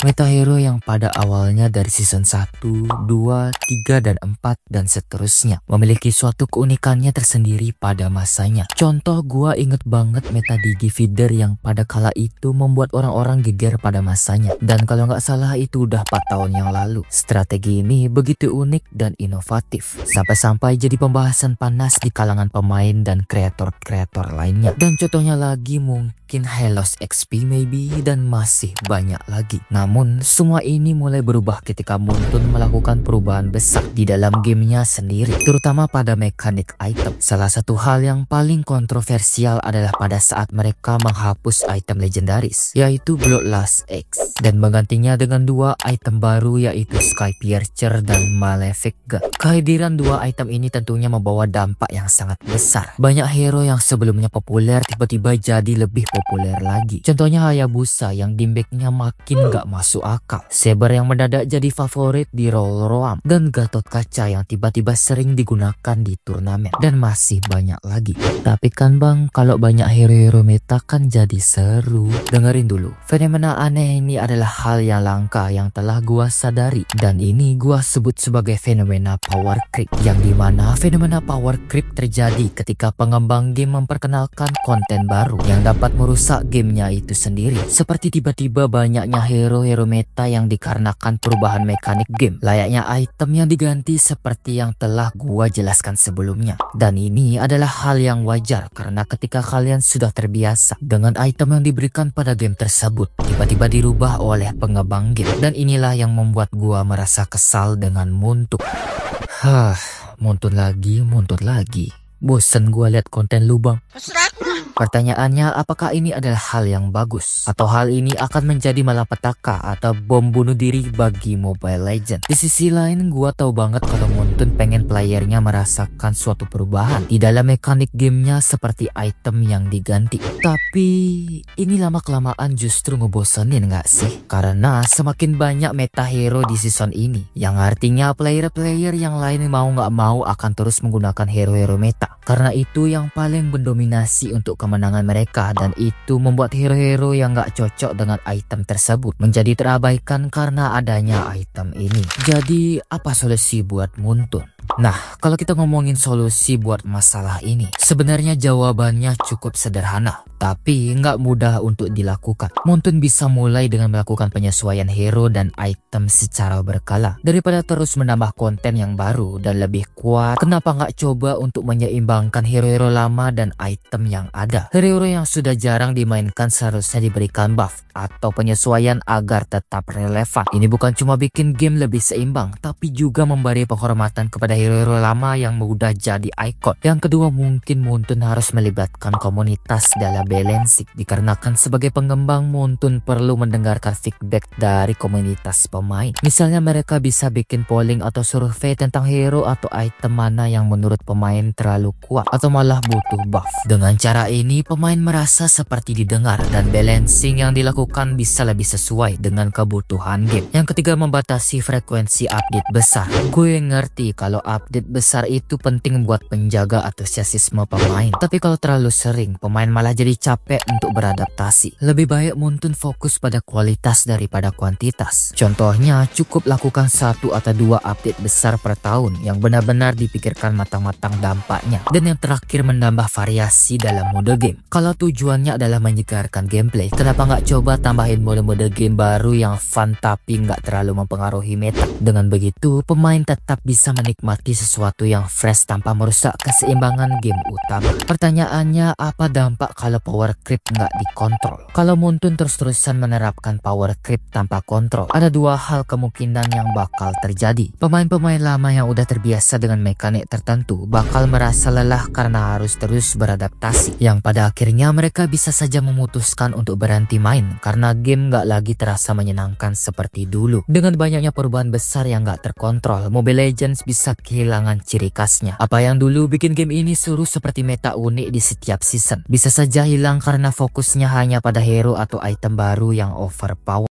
Meta hero yang pada awalnya dari season 1, 2, 3, dan 4 dan seterusnya memiliki suatu keunikannya tersendiri pada masanya. Contoh, gua inget banget meta Digifeeder yang pada kala itu membuat orang-orang geger pada masanya. Dan kalau nggak salah itu udah 4 tahun yang lalu. Strategi ini begitu unik dan inovatif, sampai-sampai jadi pembahasan panas di kalangan pemain dan kreator-kreator lainnya. Dan contohnya lagi mungkin Hellos XP maybe, dan masih banyak lagi. Namun semua ini mulai berubah ketika Moonton melakukan perubahan besar di dalam gamenya sendiri, terutama pada mekanik item. Salah satu hal yang paling kontroversial adalah pada saat mereka menghapus item legendaris, yaitu Bloodlust X, dan menggantinya dengan 2 item baru, yaitu Skypiercer dan Malefic God. Kehadiran 2 item ini tentunya membawa dampak yang sangat besar. Banyak hero yang sebelumnya populer tiba-tiba jadi lebih populer lagi. Contohnya Hayabusa yang dimbacknya makin gak masuk akal, Saber yang mendadak jadi favorit di Roll Roam, dan Gatot Kaca yang tiba-tiba sering digunakan di turnamen, dan masih banyak lagi. Tapi kan bang, kalau banyak hero-hero meta kan jadi seru. Dengerin dulu, fenomena aneh ini adalah hal yang langka yang telah gua sadari, dan ini gua sebut sebagai fenomena power creep, yang dimana fenomena power creep terjadi ketika pengembang game memperkenalkan konten baru yang dapat merusak gamenya itu sendiri. Seperti tiba-tiba banyaknya hero-hero meta yang dikarenakan perubahan mekanik game, layaknya item yang diganti seperti yang telah gua jelaskan sebelumnya. Dan ini adalah hal yang wajar karena ketika kalian sudah terbiasa dengan item yang diberikan pada game tersebut, tiba-tiba dirubah oleh pengembang game. Dan inilah yang membuat gua merasa kesal dengan Moonton. Moonton lagi. Bosen gua lihat konten lu bang. Pertanyaannya, apakah ini adalah hal yang bagus? Atau hal ini akan menjadi malapetaka atau bom bunuh diri bagi Mobile Legends? Di sisi lain, gua tahu banget kalau Moonton pengen playernya merasakan suatu perubahan di dalam mekanik gamenya seperti item yang diganti. Tapi, ini lama-kelamaan justru ngebosenin gak sih? Karena semakin banyak meta hero di season ini, yang artinya player-player yang lain mau gak mau akan terus menggunakan hero-hero meta. Karena itu yang paling mendominasi untuk kemenangan mereka, dan itu membuat hero-hero yang gak cocok dengan item tersebut menjadi terabaikan karena adanya item ini. Jadi apa solusi buat Moonton? Nah, kalau kita ngomongin solusi buat masalah ini, sebenarnya jawabannya cukup sederhana, tapi nggak mudah untuk dilakukan. Moonton bisa mulai dengan melakukan penyesuaian hero dan item secara berkala. Daripada terus menambah konten yang baru dan lebih kuat, kenapa nggak coba untuk menyeimbangkan hero-hero lama dan item yang ada? Hero-hero yang sudah jarang dimainkan seharusnya diberikan buff atau penyesuaian agar tetap relevan. Ini bukan cuma bikin game lebih seimbang, tapi juga memberi penghormatan kepada hero-hero lama yang mudah jadi ikon. Yang kedua, mungkin Moonton harus melibatkan komunitas dalam balancing, dikarenakan sebagai pengembang Moonton perlu mendengarkan feedback dari komunitas pemain. Misalnya mereka bisa bikin polling atau survei tentang hero atau item mana yang menurut pemain terlalu kuat atau malah butuh buff. Dengan cara ini pemain merasa seperti didengar dan balancing yang dilakukan bisa lebih sesuai dengan kebutuhan game. Yang ketiga, membatasi frekuensi update besar. Gue ngerti kalau update besar itu penting buat penjaga antusiasme pemain, tapi kalau terlalu sering, pemain malah jadi capek untuk beradaptasi. Lebih baik Moonton fokus pada kualitas daripada kuantitas. Contohnya, cukup lakukan 1 atau 2 update besar per tahun yang benar-benar dipikirkan matang-matang dampaknya. Dan yang terakhir, menambah variasi dalam mode game. Kalau tujuannya adalah menyegarkan gameplay, kenapa nggak coba tambahin mode-mode game baru yang fun tapi nggak terlalu mempengaruhi meta? Dengan begitu, pemain tetap bisa menikmati sesuatu yang fresh tanpa merusak keseimbangan game utama. Pertanyaannya, apa dampak kalau power creep nggak dikontrol? Kalau Moonton terus-terusan menerapkan power creep tanpa kontrol, ada 2 hal kemungkinan yang bakal terjadi. Pemain-pemain lama yang udah terbiasa dengan mekanik tertentu bakal merasa lelah karena harus terus beradaptasi, yang pada akhirnya mereka bisa saja memutuskan untuk berhenti main karena game nggak lagi terasa menyenangkan seperti dulu. Dengan banyaknya perubahan besar yang nggak terkontrol, Mobile Legends bisa kehilangan ciri khasnya. Apa yang dulu bikin game ini seru seperti meta unik di setiap season bisa saja hilang karena fokusnya hanya pada hero atau item baru yang overpower.